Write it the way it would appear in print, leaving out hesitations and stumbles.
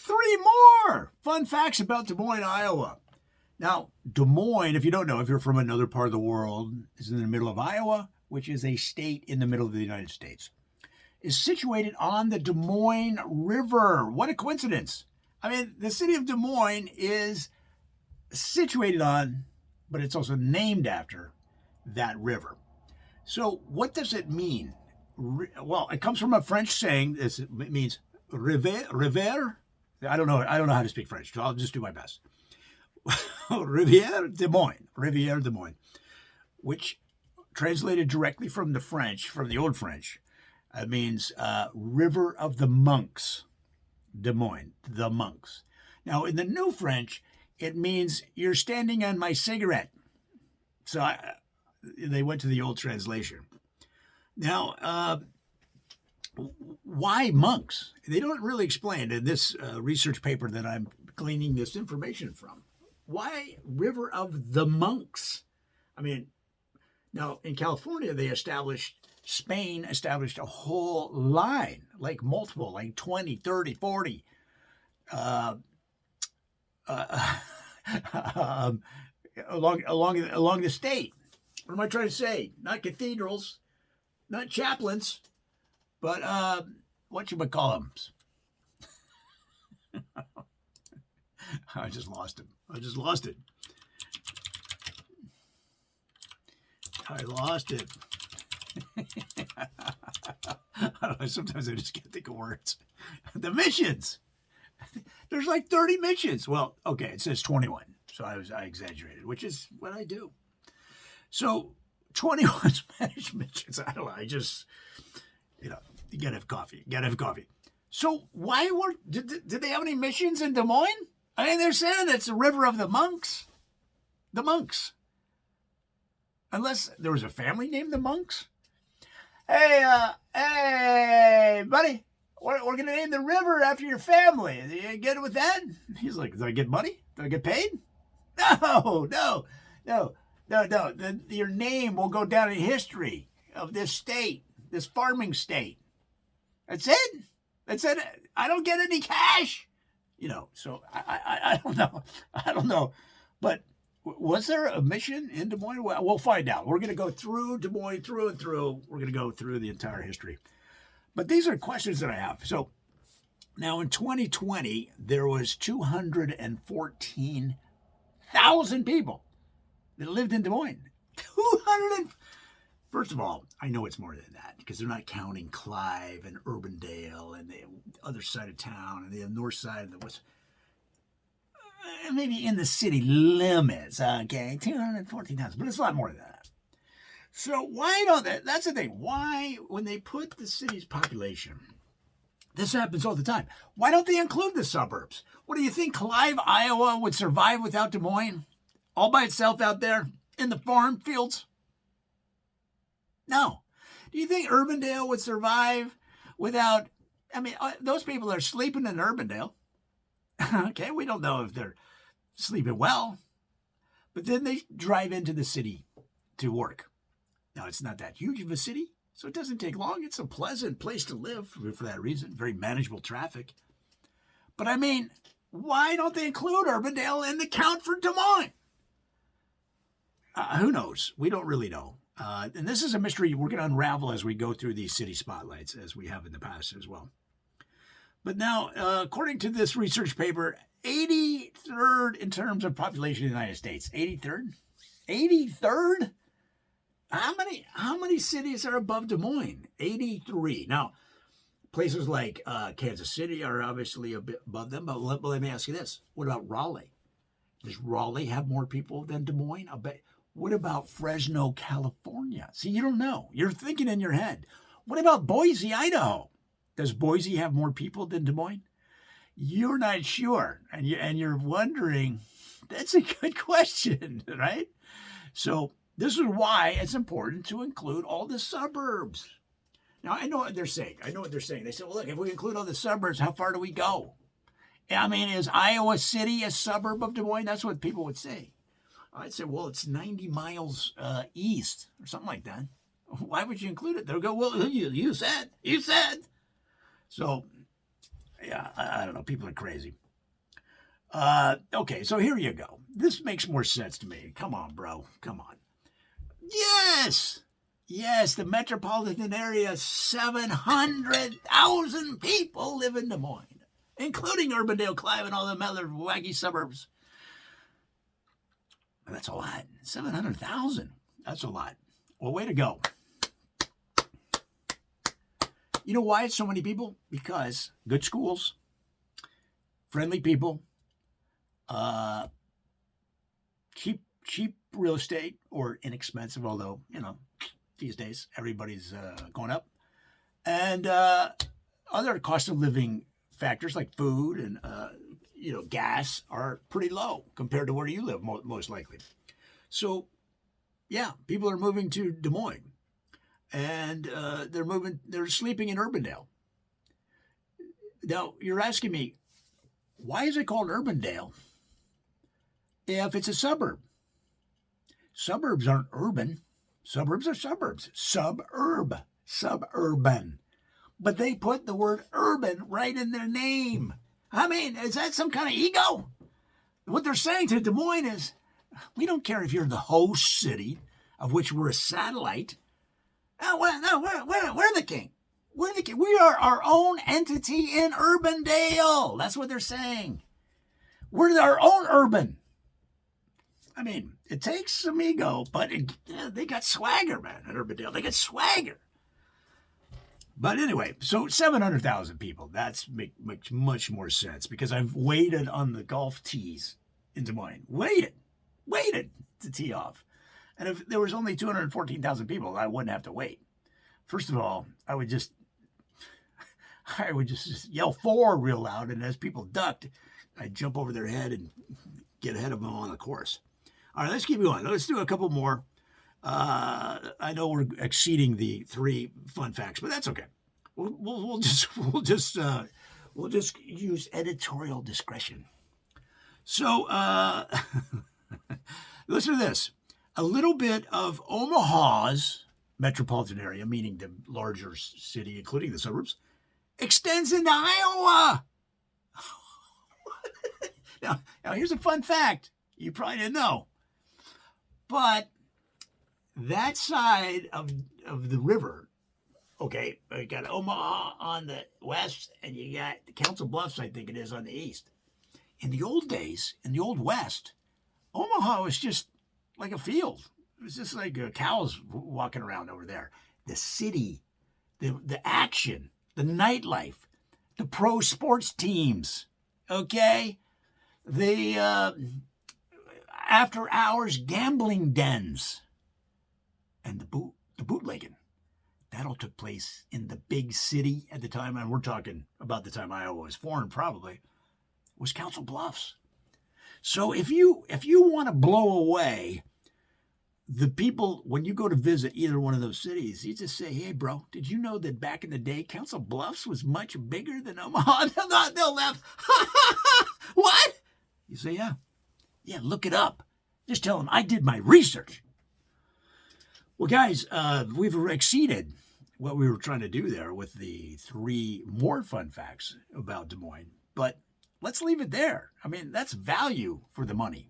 3 more fun facts about Des Moines, Iowa. Now, Des Moines, if you don't know, if you're from another part of the world, is in the middle of Iowa, which is a state in the middle of the United States. Is situated on the Des Moines River. What a coincidence. I mean, the city of Des Moines is situated on, but it's also named after that river. So what does it mean? Well, it comes from a French saying. It means rivière. I don't know how to speak French, so I'll just do my best. Rivière Des Moines, which translated directly from the French, from the Old French, it means River of the Monks, Des Moines, the monks. Now, in the New French, it means you're standing on my cigarette. So they went to the old translation. Now, why monks? They don't really explain in this research paper that I'm gleaning this information from. Why River of the Monks? I mean, now in California, Spain established a whole line, like multiple, like 20, 30, 40, along the state. What am I trying to say? Not cathedrals, not chaplains, but whatchamacallums. I just lost it. I lost it. I don't know, sometimes I just can't think of words. The missions. There's like 30 missions. Well, okay, it says 21. So I exaggerated, which is what I do. So 21 Spanish missions. I don't know. I just, you gotta have coffee. So why did they have any missions in Des Moines? I mean, they're saying it's the river of the monks. The monks. Unless there was a family named the Monks. Hey, buddy, we're going to name the river after your family. You get it with that? He's like, do I get money? Do I get paid? No. Your name will go down in history of this state, this farming state. That's it. I don't get any cash. So I don't know. But was there a mission in Des Moines? Well, we'll find out. We're going to go through Des Moines, through and through. We're going to go through the entire history. But these are questions that I have. So now in 2020, there was 214,000 people that lived in Des Moines. 200. First of all, I know it's more than that because they're not counting Clive and Urbandale and the other side of town and the north side of the west. Maybe in the city limits, okay, 214,000, but it's a lot more than that. So why don't they, that's the thing, why, when they put the city's population, this happens all the time, why don't they include the suburbs? What do you think, Clive, Iowa would survive without Des Moines? All by itself out there in the farm fields? No. Do you think Urbandale would survive without, those people are sleeping in Urbandale. Okay, we don't know if they're sleeping well, but then they drive into the city to work. Now, it's not that huge of a city, so it doesn't take long. It's a pleasant place to live for that reason, very manageable traffic. But why don't they include Urbandale in the count for Des Moines? Who knows? We don't really know. And this is a mystery we're going to unravel as we go through these city spotlights, as we have in the past as well. But now, according to this research paper, 83rd in terms of population in the United States. 83rd? 83rd? How many cities are above Des Moines? 83. Now, places like Kansas City are obviously a bit above them, but let me ask you this. What about Raleigh? Does Raleigh have more people than Des Moines? I bet. What about Fresno, California? See, you don't know. You're thinking in your head. What about Boise, Idaho? Does Boise have more people than Des Moines? You're not sure, and you're wondering. That's a good question, right? So this is why it's important to include all the suburbs. Now, I know what they're saying. They say, well, look, if we include all the suburbs, how far do we go? Is Iowa City a suburb of Des Moines? That's what people would say. I'd say, well, it's 90 miles east or something like that. Why would you include it? They'll go, well, you said. So Yeah, I don't know. People are crazy. Okay, so here you go. This makes more sense to me. Come on, bro. Come on. Yes! Yes, the metropolitan area, 700,000 people live in Des Moines, including Urbandale, Clive, and all the other wacky suburbs. That's a lot. 700,000. That's a lot. Well, way to go. You know why it's so many people? Because good schools, friendly people, cheap real estate, or inexpensive, although, these days everybody's going up. And other cost of living factors like food and, gas are pretty low compared to where you live, most likely. So, yeah, people are moving to Des Moines. And they're sleeping in Urbandale. Now, you're asking me, why is it called Urbandale if it's a suburb? Suburbs aren't urban. Suburbs are suburbs. Suburban. But they put the word urban right in their name. I mean, is that some kind of ego? What they're saying to Des Moines is, we don't care if you're the host city, of which we're a satellite. No, we're the king. We're the king. We are our own entity in Urbandale. That's what they're saying. We're our own urban. I mean, it takes some ego, but they got swagger, man, at Urbandale. They got swagger. But anyway, so 700,000 people. That makes much more sense because I've waited on the golf tees in Des Moines. Waited to tee off. And if there was only 214,000 people, I wouldn't have to wait. First of all, I would just yell 4 real loud, and as people ducked, I'd jump over their head and get ahead of them on the course. All right, let's keep going. Let's do a couple more. I know we're exceeding the 3 fun facts, but that's okay. We'll just use editorial discretion. So listen to this. A little bit of Omaha's metropolitan area, meaning the larger city, including the suburbs, extends into Iowa. Now, here's a fun fact. You probably didn't know. But that side of the river, okay, you got Omaha on the west, and you got the Council Bluffs, I think it is, on the east. In the old days, in the old west, Omaha was just like a field. It was just like cows walking around over there. The city, the action, the nightlife, the pro sports teams, okay? The after hours gambling dens, and the bootlegging. That all took place in the big city at the time, and we're talking about the time Iowa was formed probably, was Council Bluffs. So if you want to blow away the people, when you go to visit either one of those cities, you just say, hey, bro, did you know that back in the day, Council Bluffs was much bigger than Omaha? They'll laugh. What? You say, yeah. Yeah, look it up. Just tell them I did my research. Well, guys, we've exceeded what we were trying to do there with the 3 more fun facts about Des Moines. But let's leave it there. I mean, that's value for the money.